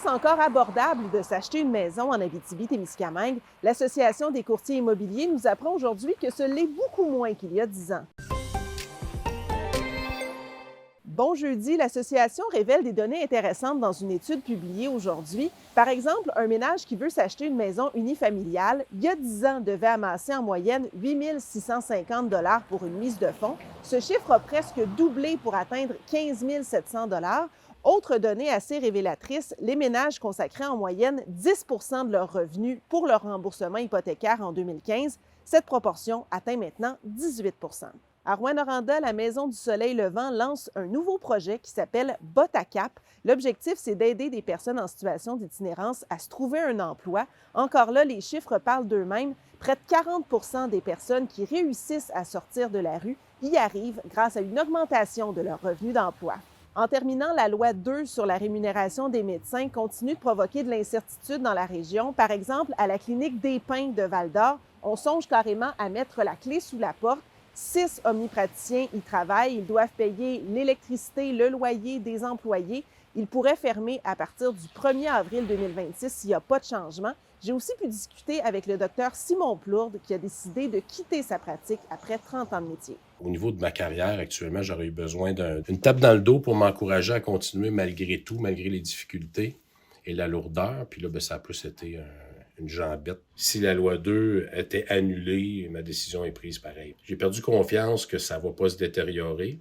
est-ce encore abordable de s'acheter une maison en Abitibi-Témiscamingue? L'Association des courtiers immobiliers nous apprend aujourd'hui que ce l'est beaucoup moins qu'il y a 10 ans. Bon jeudi, l'association révèle des données intéressantes dans une étude publiée aujourd'hui. Par exemple, un ménage qui veut s'acheter une maison unifamiliale, il y a 10 ans, devait amasser en moyenne 8 650 $ pour une mise de fonds. Ce chiffre a presque doublé pour atteindre 15 700 $. Autre donnée assez révélatrice, les ménages consacraient en moyenne 10 % de leurs revenus pour leur remboursement hypothécaire en 2015. Cette proportion atteint maintenant 18 %. À Rouyn-Noranda, la Maison du Soleil Levant lance un nouveau projet qui s'appelle Botacap. L'objectif, c'est d'aider des personnes en situation d'itinérance à se trouver un emploi. Encore là, les chiffres parlent d'eux-mêmes. Près de 40 % des personnes qui réussissent à sortir de la rue y arrivent grâce à une augmentation de leur revenu d'emploi. En terminant, la loi 2 sur la rémunération des médecins continue de provoquer de l'incertitude dans la région. Par exemple, à la clinique des Pins de Val-d'Or, on songe carrément à mettre la clé sous la porte. 6 omnipraticiens y travaillent. Ils doivent payer l'électricité, le loyer des employés. Ils pourraient fermer à partir du 1er avril 2026 s'il n'y a pas de changement. J'ai aussi pu discuter avec le docteur Simon Plourde qui a décidé de quitter sa pratique après 30 ans de métier. Au niveau de ma carrière, actuellement, j'aurais eu besoin d'une tape dans le dos pour m'encourager à continuer malgré tout, malgré les difficultés et la lourdeur. Puis là, ça a plus été une jambette. Si la loi 2 était annulée, ma décision est prise pareil. J'ai perdu confiance que ça ne va pas se détériorer.